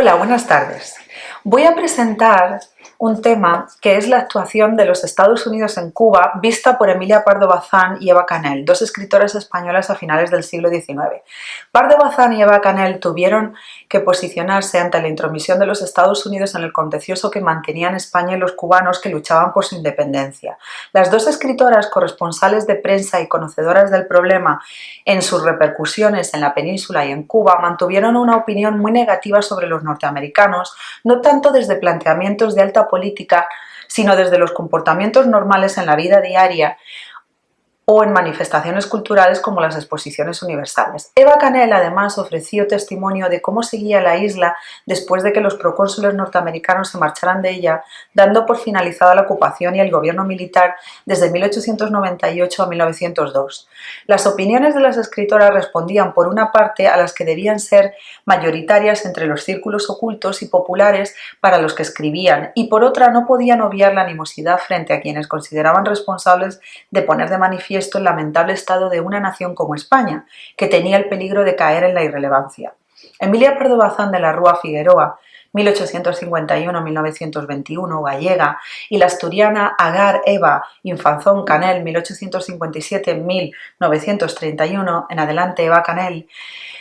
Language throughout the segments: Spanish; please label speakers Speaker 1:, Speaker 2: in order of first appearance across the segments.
Speaker 1: Hola, buenas tardes. Voy a presentar un tema que es la actuación de los Estados Unidos en Cuba vista por Emilia Pardo Bazán y Eva Canel, dos escritoras españolas a finales del siglo XIX. Pardo Bazán y Eva Canel tuvieron que posicionarse ante la intromisión de los Estados Unidos en el contencioso que mantenían España y los cubanos que luchaban por su independencia. Las dos escritoras, corresponsales de prensa y conocedoras del problema en sus repercusiones en la península y en Cuba, mantuvieron una opinión muy negativa sobre los norteamericanos, no tanto desde planteamientos de alta política, sino desde los comportamientos normales en la vida diaria o en manifestaciones culturales como las exposiciones universales. Eva Canel además ofreció testimonio de cómo seguía la isla después de que los procónsules norteamericanos se marcharan de ella, dando por finalizada la ocupación y el gobierno militar desde 1898 a 1902. Las opiniones de las escritoras respondían por una parte a las que debían ser mayoritarias entre los círculos ocultos y populares para los que escribían, y por otra no podían obviar la animosidad frente a quienes consideraban responsables de poner de manifiesto el lamentable estado de una nación como España, que tenía el peligro de caer en la irrelevancia. Emilia Pardo Bazán de la Rúa Figueroa, 1851-1921, gallega, y la asturiana Agar Eva Infanzón Canel, 1857-1931, en adelante Eva Canel,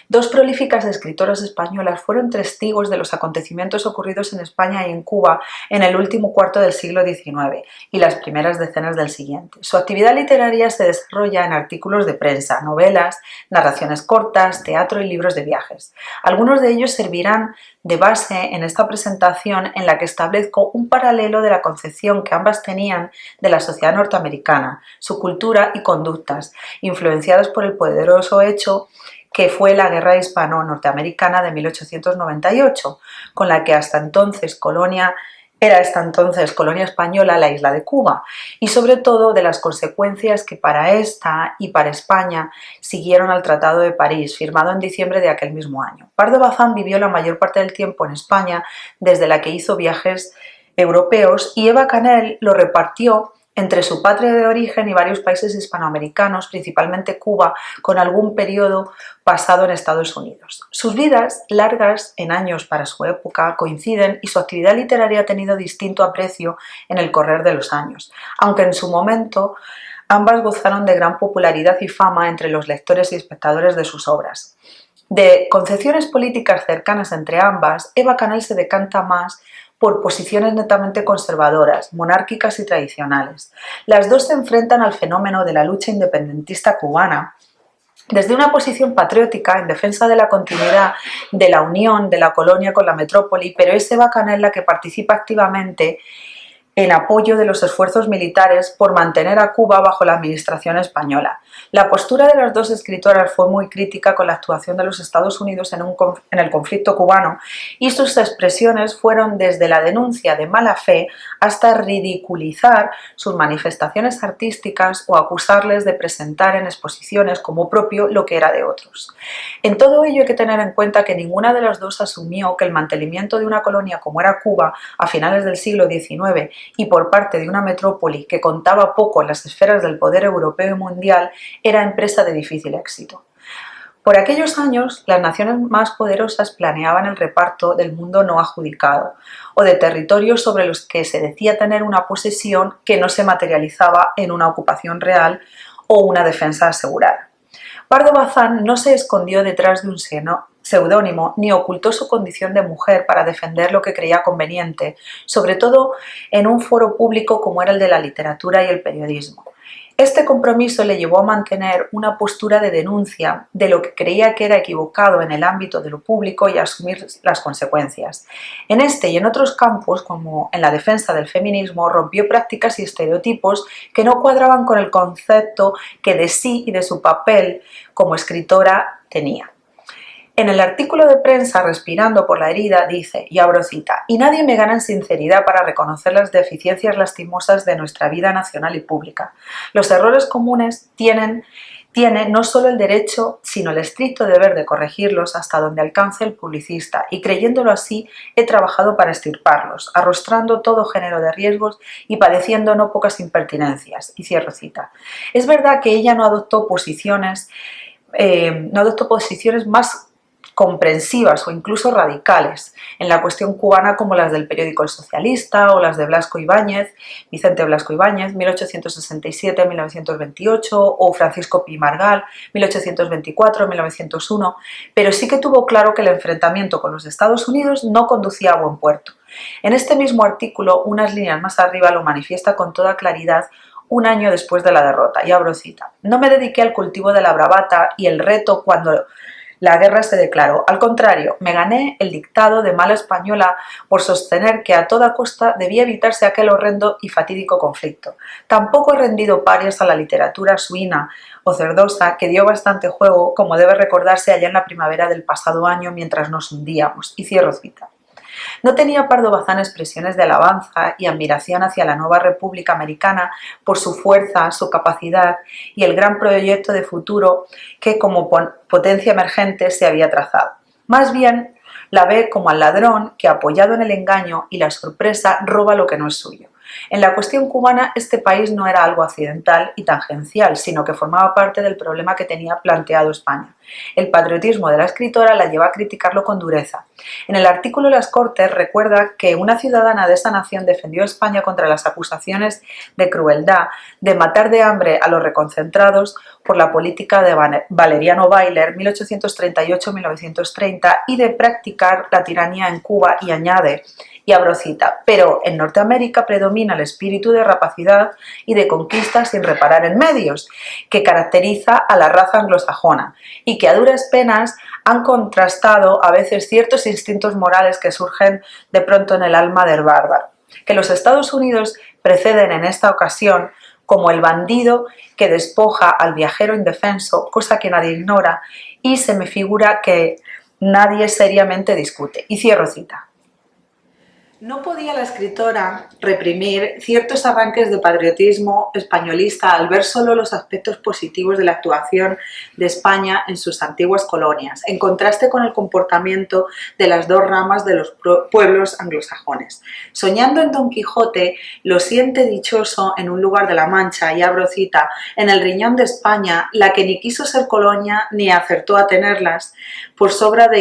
Speaker 1: dos prolíficas escritoras españolas, fueron testigos de los acontecimientos ocurridos en España y en Cuba en el último cuarto del siglo XIX y las primeras decenas del siguiente. Su actividad literaria se desarrolla en artículos de prensa, novelas, narraciones cortas, teatro y libros de viajes. Algunos de ellos servirán de base en esta presentación, en la que establezco un paralelo de la concepción que ambas tenían de la sociedad norteamericana, su cultura y conductas, influenciadas por el poderoso hecho que fue la Guerra Hispano-Norteamericana de 1898, con la que era hasta entonces colonia española la isla de Cuba, y sobre todo de las consecuencias que para esta y para España siguieron al Tratado de París, firmado en diciembre de aquel mismo año. Pardo Bazán vivió la mayor parte del tiempo en España, desde la que hizo viajes europeos, y Eva Canel lo repartió entre su patria de origen y varios países hispanoamericanos, principalmente Cuba, con algún periodo pasado en Estados Unidos. Sus vidas, largas en años para su época, coinciden, y su actividad literaria ha tenido distinto aprecio en el correr de los años, aunque en su momento ambas gozaron de gran popularidad y fama entre los lectores y espectadores de sus obras. De concepciones políticas cercanas entre ambas, Eva Canel se decanta más por posiciones netamente conservadoras, monárquicas y tradicionales. Las dos se enfrentan al fenómeno de la lucha independentista cubana desde una posición patriótica en defensa de la continuidad de la unión de la colonia con la metrópoli, pero es Eva Canel la que participa activamente en apoyo de los esfuerzos militares por mantener a Cuba bajo la administración española. La postura de las dos escritoras fue muy crítica con la actuación de los Estados Unidos en el conflicto cubano, y sus expresiones fueron desde la denuncia de mala fe hasta ridiculizar sus manifestaciones artísticas o acusarles de presentar en exposiciones como propio lo que era de otros. En todo ello hay que tener en cuenta que ninguna de las dos asumió que el mantenimiento de una colonia como era Cuba a finales del siglo XIX y por parte de una metrópoli que contaba poco en las esferas del poder europeo y mundial era empresa de difícil éxito. Por aquellos años, las naciones más poderosas planeaban el reparto del mundo no adjudicado, o de territorios sobre los que se decía tener una posesión que no se materializaba en una ocupación real o una defensa asegurada. Pardo Bazán no se escondió detrás de un seudónimo ni ocultó su condición de mujer para defender lo que creía conveniente, sobre todo en un foro público como era el de la literatura y el periodismo. Este compromiso le llevó a mantener una postura de denuncia de lo que creía que era equivocado en el ámbito de lo público y a asumir las consecuencias. En este y en otros campos, como en la defensa del feminismo, rompió prácticas y estereotipos que no cuadraban con el concepto que de sí y de su papel como escritora tenía. En el artículo de prensa Respirando por la herida dice, y abro cita, «Y nadie me gana en sinceridad para reconocer las deficiencias lastimosas de nuestra vida nacional y pública. Los errores comunes tiene no solo el derecho, sino el estricto deber de corregirlos hasta donde alcance el publicista, y creyéndolo así he trabajado para extirparlos, arrostrando todo género de riesgos y padeciendo no pocas impertinencias». Y cierro cita. Es verdad que ella no adoptó posiciones más comprensivas o incluso radicales en la cuestión cubana, como las del periódico El Socialista o las de Blasco Ibáñez, Vicente Blasco Ibáñez, 1867-1928, o Francisco Pi Margall, 1824-1901, pero sí que tuvo claro que el enfrentamiento con los Estados Unidos no conducía a buen puerto. En este mismo artículo, unas líneas más arriba, lo manifiesta con toda claridad un año después de la derrota, y abro cita: "No me dediqué al cultivo de la bravata y el reto cuando la guerra se declaró. Al contrario, me gané el dictado de mala española por sostener que a toda costa debía evitarse aquel horrendo y fatídico conflicto. Tampoco he rendido parias a la literatura suina o cerdosa, que dio bastante juego, como debe recordarse, allá en la primavera del pasado año mientras nos hundíamos". Y cierro cita. No tenía Pardo Bazán expresiones de alabanza y admiración hacia la nueva República Americana por su fuerza, su capacidad y el gran proyecto de futuro que como potencia emergente se había trazado. Más bien, la ve como al ladrón que, apoyado en el engaño y la sorpresa, roba lo que no es suyo. En la cuestión cubana, este país no era algo accidental y tangencial, sino que formaba parte del problema que tenía planteado España. El patriotismo de la escritora la lleva a criticarlo con dureza. En el artículo Las Cortes recuerda que una ciudadana de esa nación defendió a España contra las acusaciones de crueldad, de matar de hambre a los reconcentrados por la política de Valeriano Bayler, 1838-1930, y de practicar la tiranía en Cuba, y añade, y abro cita: "Pero en Norteamérica predomina el espíritu de rapacidad y de conquista sin reparar en medios, que caracteriza a la raza anglosajona, y que a duras penas han contrastado a veces ciertos instintos morales que surgen de pronto en el alma del bárbaro. Que los Estados Unidos preceden en esta ocasión como el bandido que despoja al viajero indefenso, cosa que nadie ignora, y se me figura que nadie seriamente discute". Y cierro cita. No podía la escritora reprimir ciertos arranques de patriotismo españolista al ver solo los aspectos positivos de la actuación de España en sus antiguas colonias, en contraste con el comportamiento de las dos ramas de los pueblos anglosajones. Soñando en Don Quijote, lo siente dichoso en un lugar de la Mancha, y abro cita: "En el riñón de España, la que ni quiso ser colonia ni acertó a tenerlas, por sobra de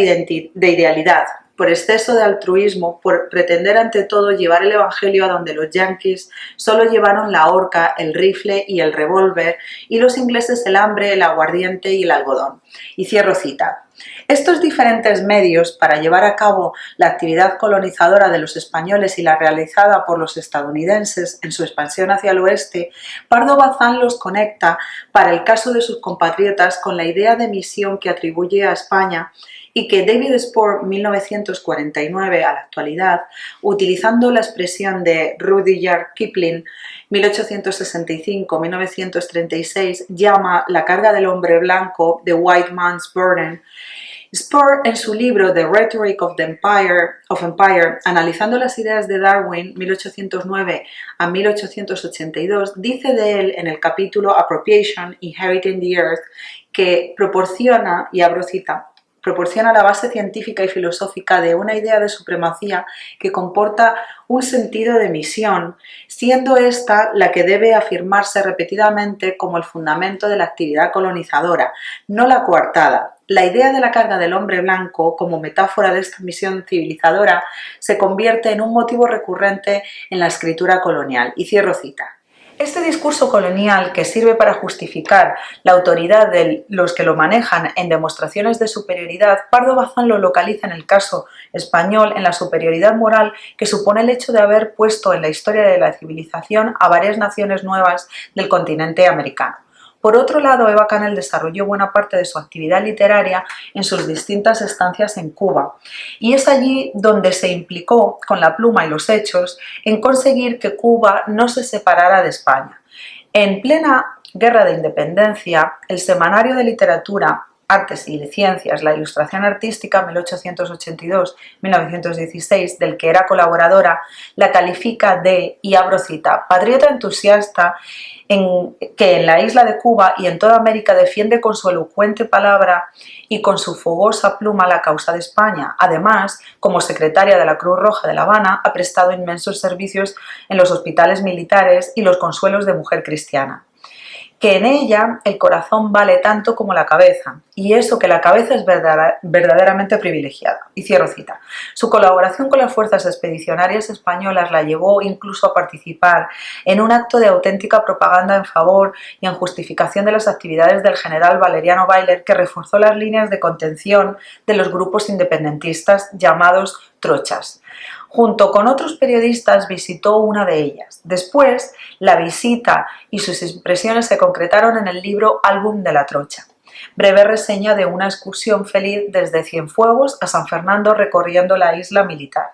Speaker 1: idealidad, por exceso de altruismo, por pretender ante todo llevar el evangelio a donde los yanquis solo llevaron la horca, el rifle y el revólver, y los ingleses el hambre, el aguardiente y el algodón". Y cierro cita. Estos diferentes medios para llevar a cabo la actividad colonizadora de los españoles y la realizada por los estadounidenses en su expansión hacia el oeste, Pardo Bazán los conecta, para el caso de sus compatriotas, con la idea de misión que atribuye a España, y que David Spore, 1949 a la actualidad, utilizando la expresión de Rudyard Kipling, 1865-1936, llama la carga del hombre blanco, The White Man's Burden. Spore, en su libro The Rhetoric of Empire, analizando las ideas de Darwin, 1809 a 1882, dice de él en el capítulo Appropriation, Inheriting the Earth, que proporciona, y abro cita, proporciona la base científica y filosófica de una idea de supremacía que comporta un sentido de misión, siendo esta la que debe afirmarse repetidamente como el fundamento de la actividad colonizadora, no la coartada. La idea de la carga del hombre blanco como metáfora de esta misión civilizadora se convierte en un motivo recurrente en la escritura colonial. Y cierro cita. Este discurso colonial, que sirve para justificar la autoridad de los que lo manejan en demostraciones de superioridad, Pardo Bazán lo localiza en el caso español en la superioridad moral que supone el hecho de haber puesto en la historia de la civilización a varias naciones nuevas del continente americano. Por otro lado, Eva Canel desarrolló buena parte de su actividad literaria en sus distintas estancias en Cuba, y es allí donde se implicó con la pluma y los hechos en conseguir que Cuba no se separara de España. En plena Guerra de Independencia, el Semanario de Literatura, Artes y Ciencias, la Ilustración Artística, 1882-1916, del que era colaboradora, la califica de, y abro cita, patriota entusiasta que en la isla de Cuba y en toda América defiende con su elocuente palabra y con su fogosa pluma la causa de España. Además, como secretaria de la Cruz Roja de La Habana, ha prestado inmensos servicios en los hospitales militares y los consuelos de mujer cristiana. que en ella el corazón vale tanto como la cabeza, y eso que la cabeza es verdaderamente privilegiada. Y cierro cita. Su colaboración con las fuerzas expedicionarias españolas la llevó incluso a participar en un acto de auténtica propaganda en favor y en justificación de las actividades del general Valeriano Bayler, que reforzó las líneas de contención de los grupos independentistas llamados trochas. Junto con otros periodistas visitó una de ellas. Después, la visita y sus impresiones se concretaron en el libro Álbum de la Trocha, breve reseña de una excursión feliz desde Cienfuegos a San Fernando recorriendo la isla militar,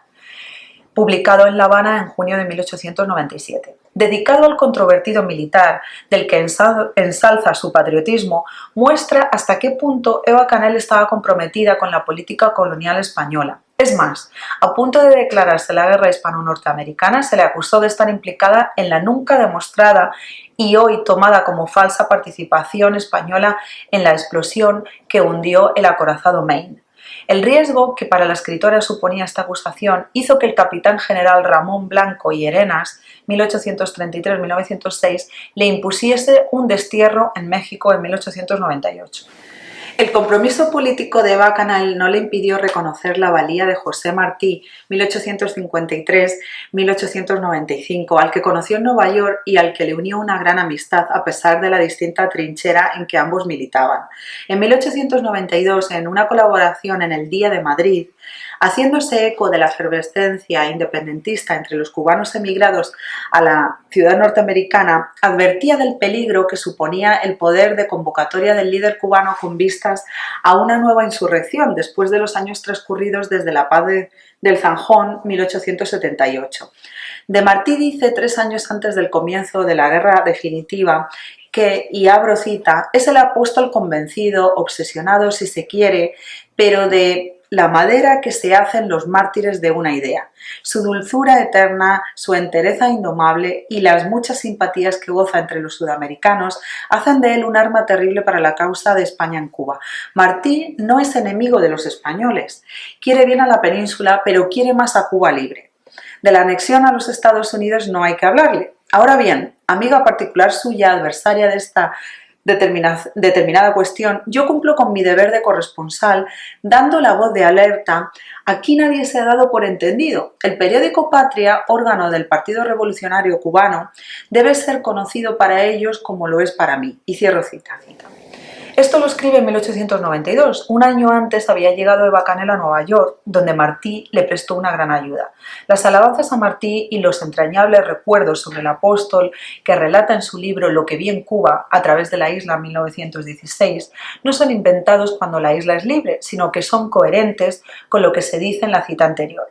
Speaker 1: publicado en La Habana en junio de 1897. Dedicado al controvertido militar, del que ensalza su patriotismo, muestra hasta qué punto Eva Canel estaba comprometida con la política colonial española. Es más, a punto de declararse la guerra hispano-norteamericana, se le acusó de estar implicada en la nunca demostrada y hoy tomada como falsa participación española en la explosión que hundió el acorazado Maine. El riesgo que para la escritora suponía esta acusación hizo que el capitán general Ramón Blanco y Arenas, 1833-1906, le impusiese un destierro en México en 1898. El compromiso político de Eva Canel no le impidió reconocer la valía de José Martí, 1853-1895, al que conoció en Nueva York y al que le unió una gran amistad a pesar de la distinta trinchera en que ambos militaban. En 1892, en una colaboración en El Día de Madrid, haciéndose eco de la efervescencia independentista entre los cubanos emigrados a la ciudad norteamericana, advertía del peligro que suponía el poder de convocatoria del líder cubano con vistas a una nueva insurrección después de los años transcurridos desde la paz del Zanjón, 1878. De Martí dice 3 años antes del comienzo de la guerra definitiva que, y abro cita, es el apóstol convencido, obsesionado si se quiere, pero de la madera que se hacen los mártires de una idea, su dulzura eterna, su entereza indomable y las muchas simpatías que goza entre los sudamericanos hacen de él un arma terrible para la causa de España en Cuba. Martí no es enemigo de los españoles, quiere bien a la península, pero quiere más a Cuba libre. De la anexión a los Estados Unidos no hay que hablarle. Ahora bien, amiga particular suya, adversaria de esta determinada cuestión, yo cumplo con mi deber de corresponsal dando la voz de alerta. Aquí nadie se ha dado por entendido. El periódico Patria, órgano del Partido Revolucionario Cubano, debe ser conocido para ellos como lo es para mí. Y cierro cita. Esto lo escribe en 1892. Un año antes había llegado Eva Canel a Nueva York, donde Martí le prestó una gran ayuda. Las alabanzas a Martí y los entrañables recuerdos sobre el apóstol que relata en su libro Lo que vi en Cuba a través de la isla 1916 no son inventados cuando la isla es libre, sino que son coherentes con lo que se dice en la cita anterior.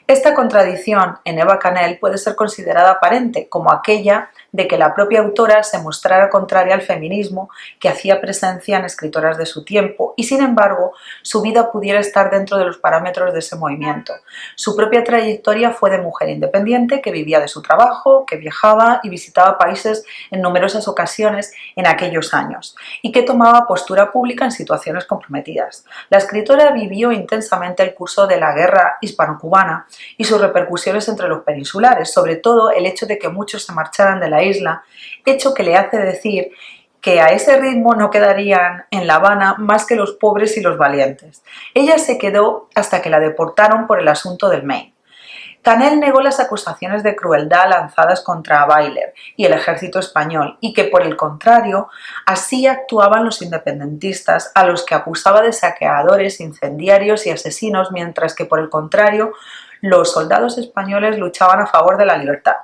Speaker 1: Esta contradicción en Eva Canel puede ser considerada aparente, como aquella de que la propia autora se mostrara contraria al feminismo que hacía presencia en escritoras de su tiempo y, sin embargo, su vida pudiera estar dentro de los parámetros de ese movimiento. Su propia trayectoria fue de mujer independiente que vivía de su trabajo, que viajaba y visitaba países en numerosas ocasiones en aquellos años y que tomaba postura pública en situaciones comprometidas. La escritora vivió intensamente el curso de la guerra hispano-cubana y sus repercusiones entre los peninsulares, sobre todo el hecho de que muchos se marcharan de la isla, hecho que le hace decir que a ese ritmo no quedarían en La Habana más que los pobres y los valientes. Ella se quedó hasta que la deportaron por el asunto del Maine. Canel negó las acusaciones de crueldad lanzadas contra Bayler y el ejército español y que, por el contrario, así actuaban los independentistas, a los que acusaba de saqueadores, incendiarios y asesinos, mientras que, por el contrario, los soldados españoles luchaban a favor de la libertad.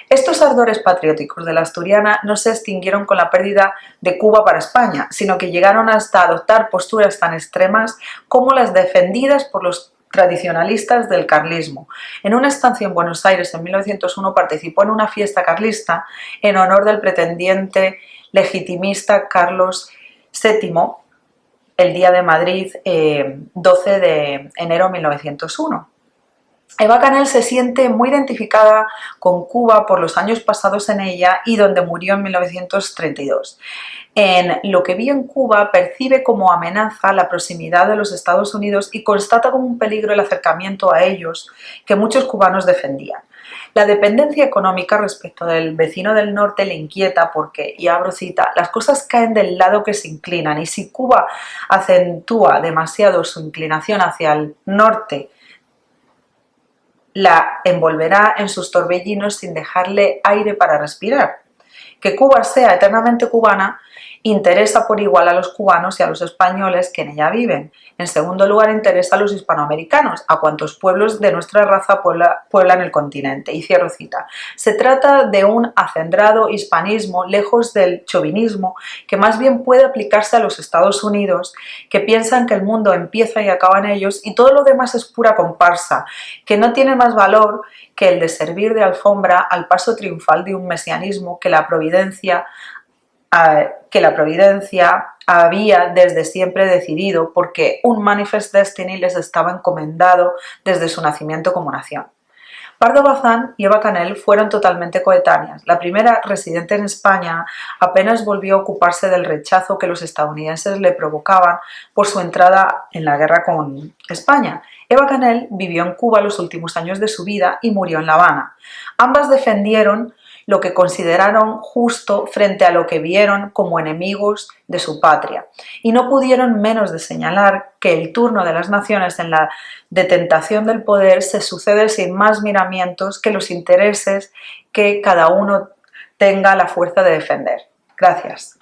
Speaker 1: Estos ardores patrióticos de la asturiana no se extinguieron con la pérdida de Cuba para España, sino que llegaron hasta adoptar posturas tan extremas como las defendidas por los tradicionalistas del carlismo. En una estancia en Buenos Aires en 1901 participó en una fiesta carlista en honor del pretendiente legitimista Carlos VII, el Día de Madrid, 12 de enero de 1901. Eva Canel se siente muy identificada con Cuba por los años pasados en ella y donde murió en 1932. En Lo que vi en Cuba percibe como amenaza la proximidad de los Estados Unidos y constata como un peligro el acercamiento a ellos que muchos cubanos defendían. La dependencia económica respecto del vecino del norte le inquieta porque, y abro cita, las cosas caen del lado que se inclinan y si Cuba acentúa demasiado su inclinación hacia el norte, la envolverá en sus torbellinos sin dejarle aire para respirar. Que Cuba sea eternamente cubana interesa por igual a los cubanos y a los españoles que en ella viven. En segundo lugar, interesa a los hispanoamericanos, a cuantos pueblos de nuestra raza pueblan el continente. Y cierro cita. Se trata de un acendrado hispanismo, lejos del chauvinismo, que más bien puede aplicarse a los Estados Unidos, que piensan que el mundo empieza y acaba en ellos y todo lo demás es pura comparsa, que no tiene más valor que el de servir de alfombra al paso triunfal de un mesianismo que la providencia había desde siempre decidido porque un manifest destiny les estaba encomendado desde su nacimiento como nación. Pardo Bazán y Eva Canel fueron totalmente coetáneas. La primera, residente en España, apenas volvió a ocuparse del rechazo que los estadounidenses le provocaban por su entrada en la guerra con España. Eva Canel vivió en Cuba los últimos años de su vida y murió en La Habana. Ambas defendieron lo que consideraron justo frente a lo que vieron como enemigos de su patria, y no pudieron menos de señalar que el turno de las naciones en la detentación del poder se sucede sin más miramientos que los intereses que cada uno tenga la fuerza de defender. Gracias.